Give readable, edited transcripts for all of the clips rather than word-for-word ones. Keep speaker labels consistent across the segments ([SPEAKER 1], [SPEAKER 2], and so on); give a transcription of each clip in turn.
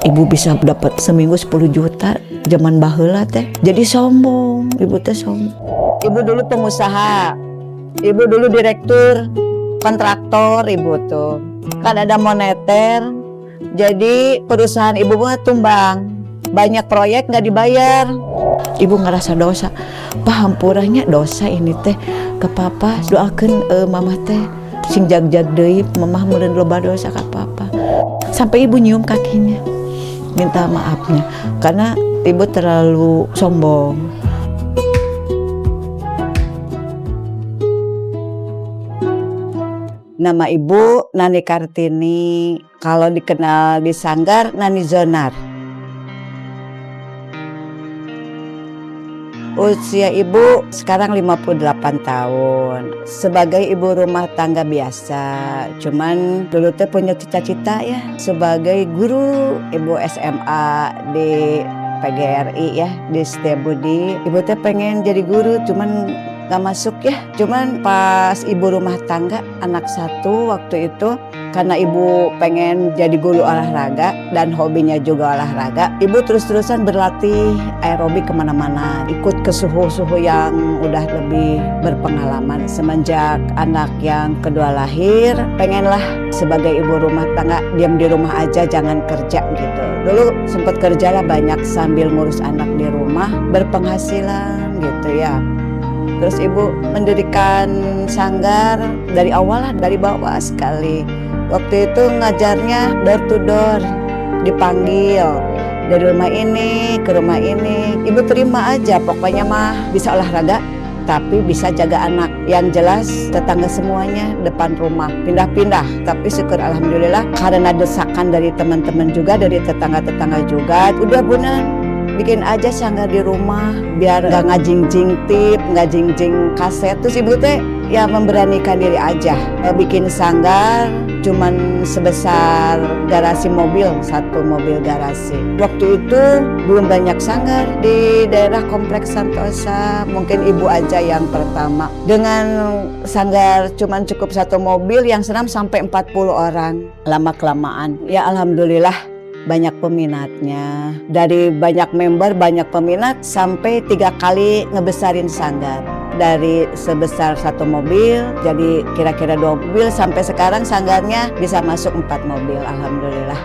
[SPEAKER 1] Ibu bisa dapat seminggu 10 juta zaman baheula teh. Jadi sombong, ibu teh sombong. Ibu dulu pengusaha, ibu dulu direktur kontraktor, ibu tuh. Kan ada moneter, jadi perusahaan ibu mah tumbang. Banyak proyek nggak dibayar. Ibu ngerasa dosa, pahampurannya dosa ini teh ke papa. Doakan mama teh sing jag-jag deui, mamah meureun loba dosa ka papa. Sampai ibu nyium kakinya, minta maafnya karena ibu terlalu sombong. Nama ibu Nani Kartini, kalau dikenal di Sanggar Nani Zonar. Usia ibu sekarang 58 tahun. Sebagai ibu rumah tangga biasa, cuman dulu teh punya cita-cita ya sebagai guru. Ibu SMA di PGRI ya, di Setiabudi. Ibu teh pengen jadi guru, cuman gak masuk ya. Cuman pas ibu rumah tangga anak satu waktu itu, karena ibu pengen jadi guru olahraga dan hobinya juga olahraga, ibu terus-terusan berlatih aerobik kemana-mana, ikut ke suhu-suhu yang udah lebih berpengalaman. Semenjak anak yang kedua lahir, pengenlah sebagai ibu rumah tangga diam di rumah aja, jangan kerja gitu. Dulu sempat kerja lah banyak sambil ngurus anak di rumah, berpenghasilan gitu ya. Terus ibu mendirikan sanggar dari awal lah, dari bawah sekali. Waktu itu ngajarnya door to door, dipanggil dari rumah ini ke rumah ini. Ibu terima aja, pokoknya mah bisa olahraga tapi bisa jaga anak. Yang jelas tetangga semuanya depan rumah pindah-pindah, tapi syukur alhamdulillah karena desakan dari teman-teman juga, dari tetangga-tetangga juga, udah Bunda bikin aja sanggar di rumah biar gak ngajing-jing tip, gak jing-jing kaset. Terus ibu teh ya memberanikan diri aja bikin sanggar cuman sebesar garasi mobil, satu mobil garasi. Waktu itu belum banyak sanggar di daerah Kompleks Santosa, mungkin ibu aja yang pertama dengan sanggar cuman cukup satu mobil yang senam sampai 40 orang. Lama-kelamaan ya alhamdulillah banyak peminatnya. Dari banyak member, banyak peminat, sampai 3 kali ngebesarin sanggar. Dari sebesar satu mobil, jadi kira-kira 2 mobil, sampai sekarang sanggarnya bisa masuk 4 mobil, alhamdulillah.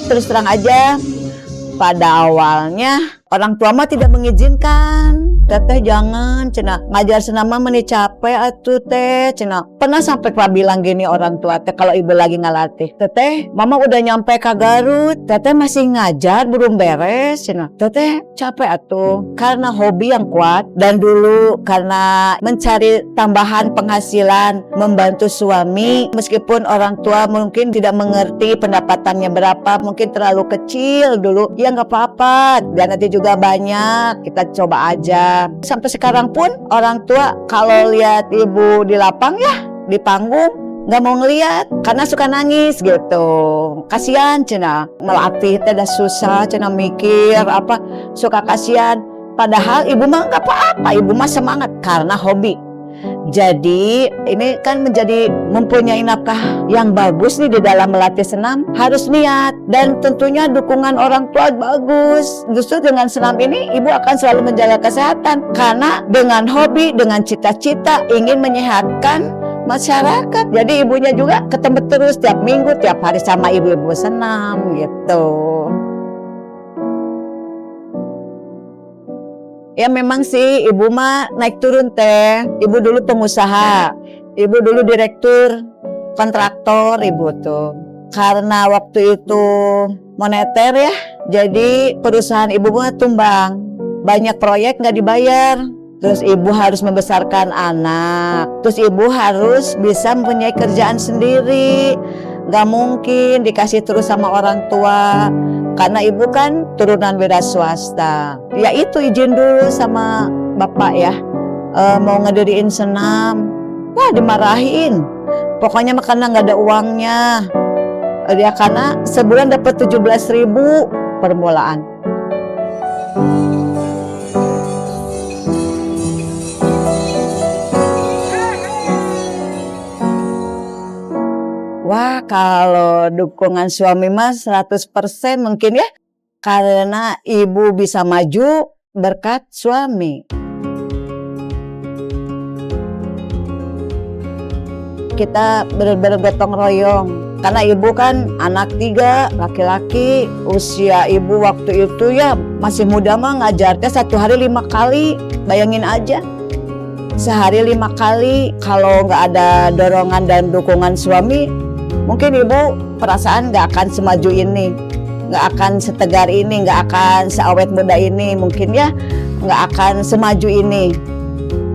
[SPEAKER 1] Terus terang aja, pada awalnya orang tua mah tidak mengizinkan. Teteh jangan, cenah ngajar senama meni capek atuh teh, cenah. Pernah sampai bilang gini orang tua teh kalau ibu lagi ngalatih, teteh mama udah nyampe ke Garut, teteh masih ngajar belum beres, cenah. Teteh capek atuh karena hobi yang kuat, dan dulu karena mencari tambahan penghasilan membantu suami, meskipun orang tua mungkin tidak mengerti pendapatannya berapa, mungkin terlalu kecil dulu, ya nggak apa-apa, dan nanti juga banyak, kita coba aja. Sampai sekarang pun orang tua kalau lihat ibu di lapang ya, di panggung, nggak mau ngeliat karena suka nangis gitu. Kasihan cenah, melatih teh dah susah, cenah mikir apa, suka kasihan. Padahal ibu mah nggak apa-apa, ibu mah semangat karena hobi. Jadi ini kan menjadi mempunyai nafkah yang bagus nih di dalam melatih senam, harus niat dan tentunya dukungan orang tua bagus. Justru dengan senam ini ibu akan selalu menjaga kesehatan karena dengan hobi, dengan cita-cita ingin menyehatkan masyarakat. Jadi ibunya juga ketemu terus tiap minggu, tiap hari sama ibu-ibu senam gitu. Ya memang sih ibu mah naik turun teh. Ibu dulu pengusaha, ibu dulu direktur kontraktor ibu tuh. Karena waktu itu moneter ya, jadi perusahaan ibu mah tumbang. Banyak proyek nggak dibayar. Terus ibu harus membesarkan anak. Terus ibu harus bisa mempunyai kerjaan sendiri. Gak mungkin dikasih terus sama orang tua. Karena ibu kan turunan wira swasta. Ya itu izin dulu sama bapak ya, mau ngediriin senam. Wah dimarahin. Pokoknya karena nggak ada uangnya. Dia karena sebulan dapat 17.000 permulaan. kalau dukungan suami mas 100% mungkin ya, karena ibu bisa maju berkat suami. Kita benar-benar gotong royong. Karena ibu kan anak 3, laki-laki. Usia ibu waktu itu ya masih muda mah ngajarnya 1 hari 5 kali. Bayangin aja. Sehari 5 kali. Kalau nggak ada dorongan dan dukungan suami, mungkin ibu perasaan nggak akan semaju ini. Nggak akan setegar ini, nggak akan seawet muda ini. Mungkin ya nggak akan semaju ini.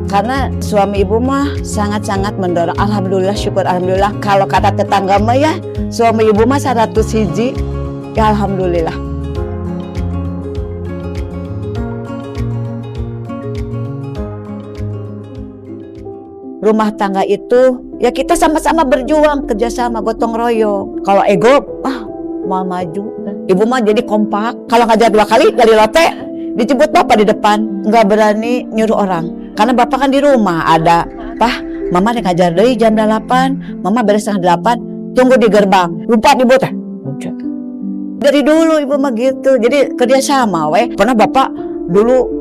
[SPEAKER 1] Karena suami ibu mah sangat-sangat mendorong. Alhamdulillah, syukur alhamdulillah. Kalau kata tetangga mah ya, suami ibu mah 100 hiji. Ya alhamdulillah. Rumah tangga itu ya kita sama-sama berjuang, kerjasama, gotong royong. Kalau ego, mau maju. Ibu mah jadi kompak. Kalau ngajar 2 kali dari lote, dijemput bapak di depan. Nggak berani nyuruh orang. Karena bapak kan di rumah ada, mama ngajar dari jam 8, mama beres setengah 8, tunggu di gerbang, lupa ibu teh. Dari dulu ibu mah gitu, jadi kerjasama Pernah bapak dulu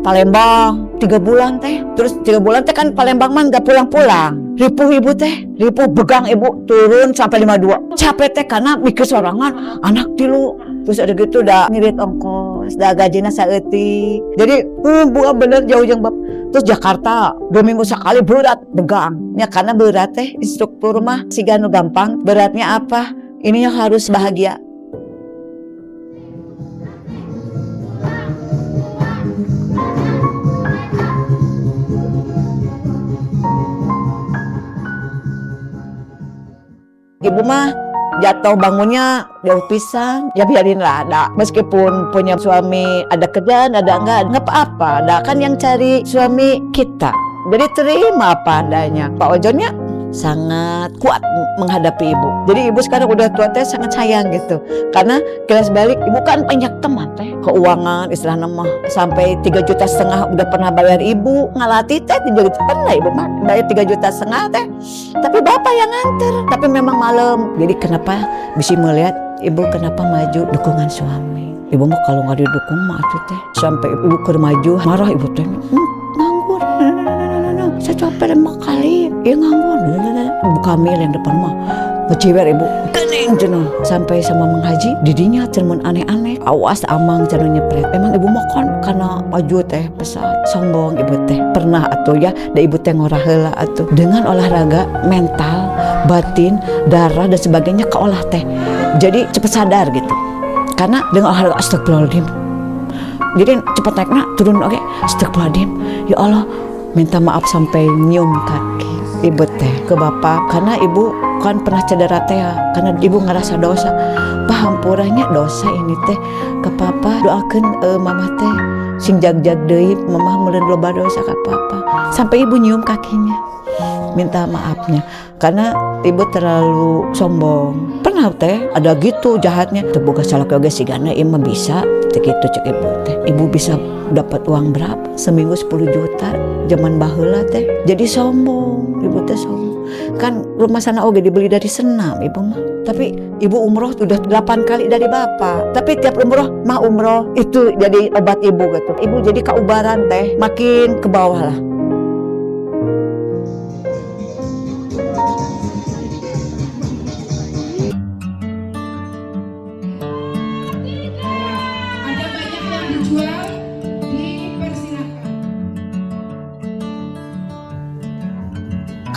[SPEAKER 1] Palembang 3 bulan teh, terus 3 bulan teh kan Palembang mah nggak pulang-pulang. Ripuh ibu teh, ripuh begang ibu turun sampai 52. Capek teh karena mikir sorangan, anak tilu. Terus ada gitu udah ngirit ongkos, udah gajinya saeutik. Jadi bukan bener jauh yang bab. Terus Jakarta 2 minggu sekali berat begang. Ya karena berat teh instruktur mah siga nu gampang. Beratnya apa? Ininya harus bahagia. Ibu mah jatuh bangunnya jauh pisan, ya biarin lah ada. Meskipun punya suami ada kerjaan, ada enggak apa-apa. Ada kan yang cari suami kita. Jadi terima apa adanya. Pak Ojonnya sangat kuat menghadapi ibu. Jadi ibu sekarang udah tua teh sangat sayang gitu. Karena kelas balik ibu kan banyak teman teh. Keuangan istilahnya mah sampai 3,5 juta udah pernah bayar ibu. Ngalati teh 3 juta pernah ibu mah bayar 3,5 juta teh. Tapi bapak yang nganter. Tapi memang malam. Jadi kenapa bisa melihat ibu kenapa maju dukungan suami. Ibu mah kalau nggak didukung mah atuh teh. Sampai ibu ke maju marah ibu teh. Nganggur. Saya capek 5 kali. Ya nganggur. Ibu Kamil yang depan mah ngeciwer ibu kening cenah sampai sama menghaji didinya cenah aneh-aneh awas amang cenah nyepret. Emang ibu mah kan karena maju teh pesat sombong ibu teh pernah atuh ya da ibu teh ngorah heula atuh dengan olahraga mental batin darah dan sebagainya keolah teh jadi cepet sadar gitu karena dengan olahraga astagfirullahaladzim jadi cepet naiknya turun oke astagfirullahaladzim ya Allah minta maaf sampai nyium kaki ibu teh ke bapak karena ibu kan pernah cedera teh karena ibu ngerasa dosa pahampuranya dosa ini teh ke papa doakan mama teh sing jag-jag deui mama meureun loba dosa ka papa sampai ibu nyium kakinya minta maafnya karena ibu terlalu sombong pernah teh ada gitu jahatnya teu boga salah oge sigana ieu mah bisa teh kitu cek ibu teh ibu bisa dapat uang berapa seminggu 10 juta zaman baheula teh jadi sombong ibu teh sombong kan rumah sana oge dibeli dari senam ibu mah tapi ibu umroh udah 8 kali dari bapak tapi tiap umroh mah umroh itu jadi obat ibu gitu ibu jadi kaubaran teh makin ke bawah lah.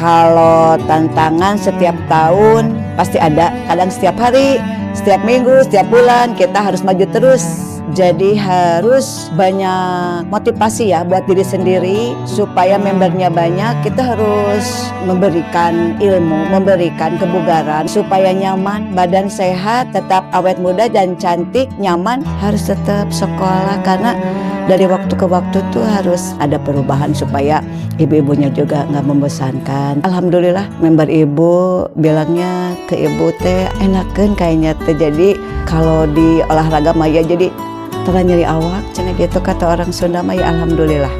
[SPEAKER 1] Kalau tantangan setiap tahun pasti ada, kadang setiap hari, setiap minggu, setiap bulan kita harus maju terus. Jadi harus banyak motivasi ya buat diri sendiri supaya membernya banyak. Kita harus memberikan ilmu, memberikan kebugaran supaya nyaman, badan sehat, tetap awet muda dan cantik, nyaman. Harus tetap sekolah karena dari waktu ke waktu tuh harus ada perubahan supaya ibu-ibunya juga nggak membosankan. Alhamdulillah member ibu bilangnya ke ibu teh enakeun kayaknya teh jadi kalau di olahraga mah ya jadi ternyeri awak cenah gitu kata orang Sunda mah ya alhamdulillah.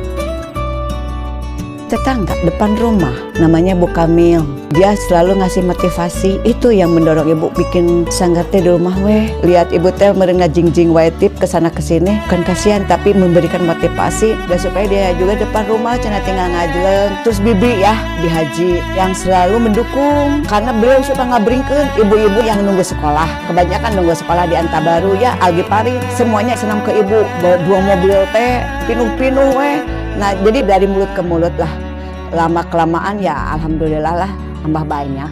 [SPEAKER 1] tetangga depan rumah, namanya Bu Kamil. Dia selalu ngasih motivasi. Itu yang mendorong ibu bikin sanggar teh di rumah weh. Lihat ibu teh merengah jingjing wae tip kesana kesini, kan kasihan, tapi memberikan motivasi dan supaya dia juga depan rumah cenah tinggal ngajeng. Terus bibi ya di haji yang selalu mendukung karena beliau suka ngabringkeun ibu-ibu yang nunggu sekolah. Kebanyakan nunggu sekolah di Antabaru ya, Algipari, semuanya senam ke ibu. Bawa 2 mobil teh, pinuh-pinuh weh. Nah, jadi dari mulut ke mulut lah. Lama kelamaan ya alhamdulillah lah tambah banyak.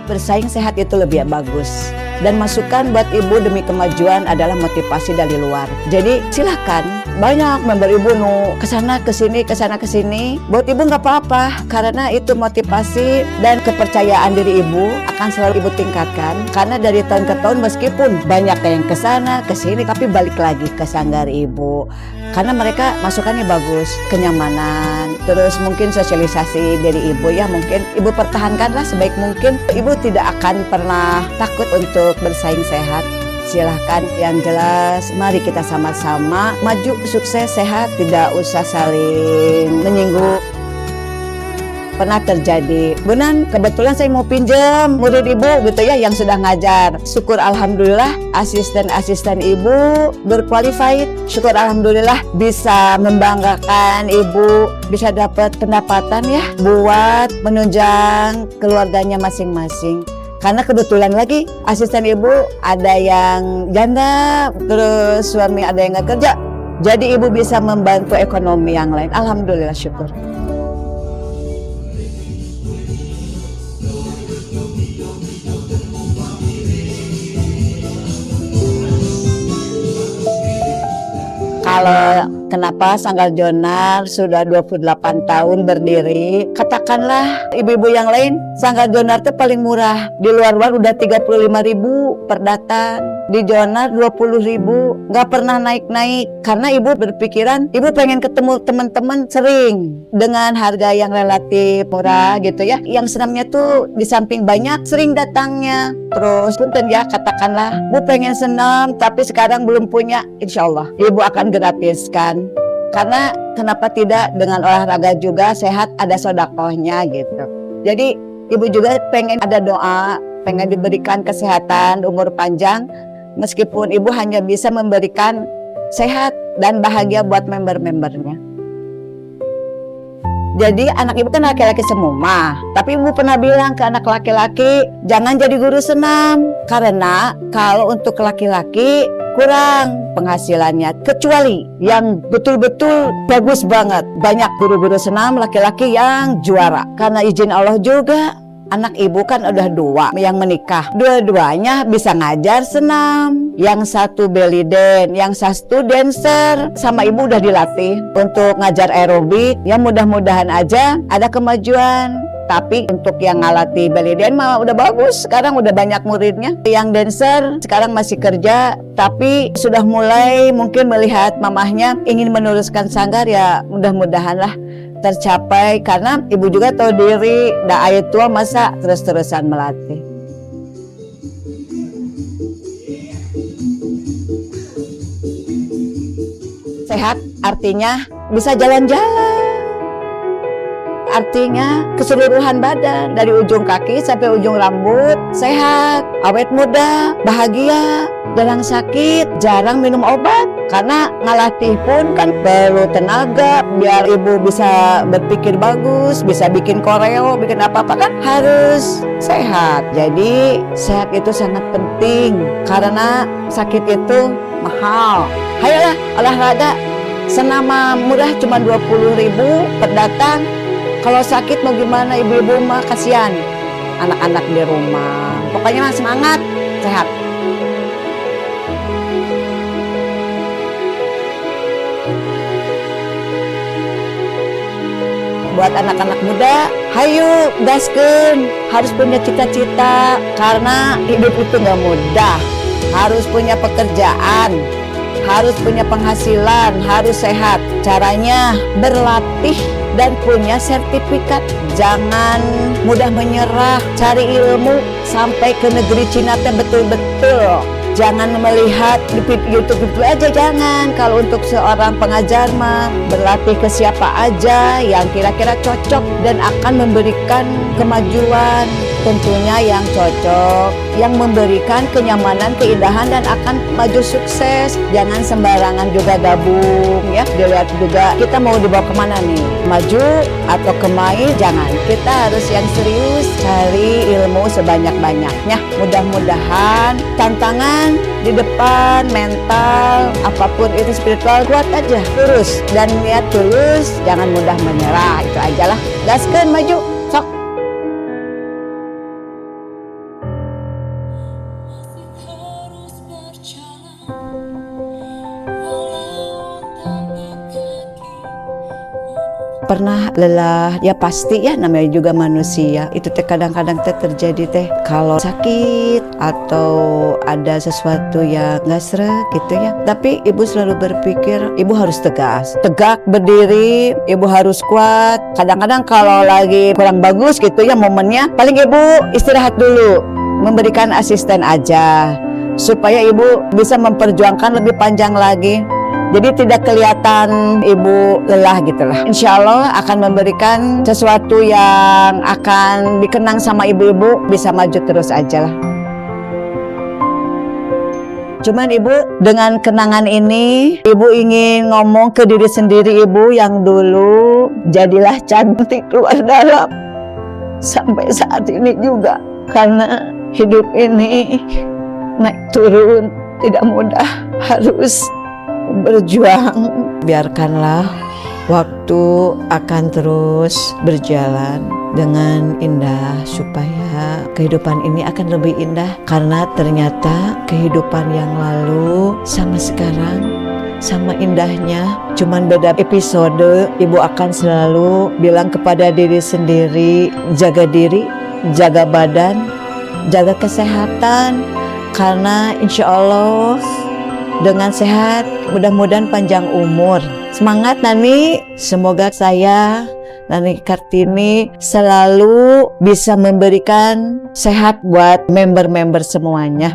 [SPEAKER 1] Bersaing sehat itu lebih bagus. Dan masukan buat ibu demi kemajuan adalah motivasi dari luar. Jadi silahkan, banyak member ibu nu kesana kesini. Buat ibu nggak apa-apa, karena itu motivasi dan kepercayaan diri ibu akan selalu ibu tingkatkan. Karena dari tahun ke tahun meskipun banyak yang kesana kesini, tapi balik lagi ke sanggar ibu. Karena mereka masukannya bagus, kenyamanan, terus mungkin sosialisasi dari ibu ya mungkin ibu pertahankanlah sebaik mungkin. Ibu tidak akan pernah takut untuk bersaing sehat. Silahkan, yang jelas mari kita sama-sama maju, sukses, sehat, tidak usah saling menyinggung. Pernah terjadi, Bunan kebetulan saya mau pinjam murid ibu gitu ya yang sudah ngajar. Syukur alhamdulillah asisten-asisten ibu berqualified. Syukur alhamdulillah bisa membanggakan ibu, bisa dapat pendapatan ya buat menunjang keluarganya masing-masing. Karena kebetulan lagi asisten ibu ada yang janda, terus suami ada yang nggak kerja. Jadi ibu bisa membantu ekonomi yang lain. Alhamdulillah, syukur. Kalau kenapa Sanggar Jonar sudah 28 tahun berdiri, katakanlah ibu-ibu yang lain, Sanggar Jonar itu paling murah. Di luar-luar udah 35.000 per datang. Di Jonar 20.000, nggak pernah naik-naik. Karena ibu berpikiran, ibu pengen ketemu teman-teman sering dengan harga yang relatif murah gitu ya. Yang senamnya tuh di samping banyak, sering datangnya. Terus punten ya, katakanlah, bu pengen senam tapi sekarang belum punya, insya Allah ibu akan gratiskan. Karena kenapa tidak, dengan olahraga juga sehat, ada sodakohnya gitu. Jadi ibu juga pengen ada doa, pengen diberikan kesehatan, umur panjang. Meskipun ibu hanya bisa memberikan sehat dan bahagia buat member-membernya. Jadi anak ibu kan laki-laki semua, tapi ibu pernah bilang ke anak laki-laki, jangan jadi guru senam. Karena kalau untuk laki-laki kurang penghasilannya, kecuali yang betul-betul bagus banget. Banyak guru-guru senam laki-laki yang juara. Karena izin Allah juga, anak ibu kan udah 2 yang menikah. Dua-duanya bisa ngajar senam. Yang satu belly dance, yang satu dancer. Sama ibu udah dilatih untuk ngajar aerobik. Ya mudah-mudahan aja ada kemajuan. Tapi untuk yang ngelatih belly dance mah udah bagus. Sekarang udah banyak muridnya. Yang dancer sekarang masih kerja, tapi sudah mulai mungkin melihat mamahnya ingin meneruskan sanggar, ya mudah-mudahan lah tercapai. Karena ibu juga tahu diri, dah ayat tua masa terus-terusan melatih. Sehat artinya bisa jalan-jalan, artinya keseluruhan badan dari ujung kaki sampai ujung rambut sehat, awet muda, bahagia, jarang sakit, jarang minum obat. Karena ngelatih pun kan perlu tenaga, biar ibu bisa berpikir bagus, bisa bikin koreo, bikin apa-apa kan harus sehat. Jadi sehat itu sangat penting karena sakit itu mahal. Hayolah olahraga, senama murah cuma 20.000 per datang. Kalau sakit mau gimana, ibu-ibu mah kasihan anak-anak di rumah. Pokoknya mah semangat, sehat. Buat anak-anak muda, hayu gaskeun, harus punya cita-cita. Karena hidup itu nggak mudah. Harus punya pekerjaan, harus punya penghasilan, harus sehat. Caranya berlatih. dan punya sertifikat. Jangan mudah menyerah, cari ilmu sampai ke negeri Cina teh betul-betul. Jangan melihat di YouTube itu aja, jangan. Kalau untuk seorang pengajar mah berlatih ke siapa aja yang kira-kira cocok dan akan memberikan kemajuan, tentunya yang cocok, yang memberikan kenyamanan, keindahan dan akan maju sukses. Jangan sembarangan juga gabung ya. Dilihat juga kita mau dibawa kemana nih, maju atau kemai, jangan. Kita harus yang serius, cari ilmu sebanyak-banyaknya. Mudah-mudahan tantangan di depan, mental, apapun itu spiritual, kuat aja, terus dan niat tulus, jangan mudah menyerah. Itu aja lah, gaskeun maju, sok. Pernah lelah, ya pasti ya, namanya juga manusia. Itu teh kadang-kadang teh terjadi teh kalau sakit atau ada sesuatu yang nggak sreg gitu ya. Tapi ibu selalu berpikir ibu harus tegas, tegak berdiri, ibu harus kuat. Kadang-kadang kalau lagi kurang bagus gitu ya momennya, paling ibu istirahat dulu, memberikan asisten aja supaya ibu bisa memperjuangkan lebih panjang lagi. Jadi tidak kelihatan ibu lelah gitulah. Insya Allah akan memberikan sesuatu yang akan dikenang sama ibu-ibu, bisa maju terus aja lah. Cuman ibu dengan kenangan ini, ibu ingin ngomong ke diri sendiri ibu yang dulu, jadilah cantik luar dalam sampai saat ini juga. Karena hidup ini naik turun tidak mudah, harus berjuang. Biarkanlah waktu akan terus berjalan dengan indah supaya kehidupan ini akan lebih indah, karena ternyata kehidupan yang lalu sama sekarang sama indahnya, cuman beda episode. Ibu akan selalu bilang kepada diri sendiri, jaga diri, jaga badan, jaga kesehatan, karena insya Allah dengan sehat, mudah-mudahan panjang umur. Semangat Nani, semoga saya, Nani Kartini, selalu bisa memberikan sehat buat member-member semuanya.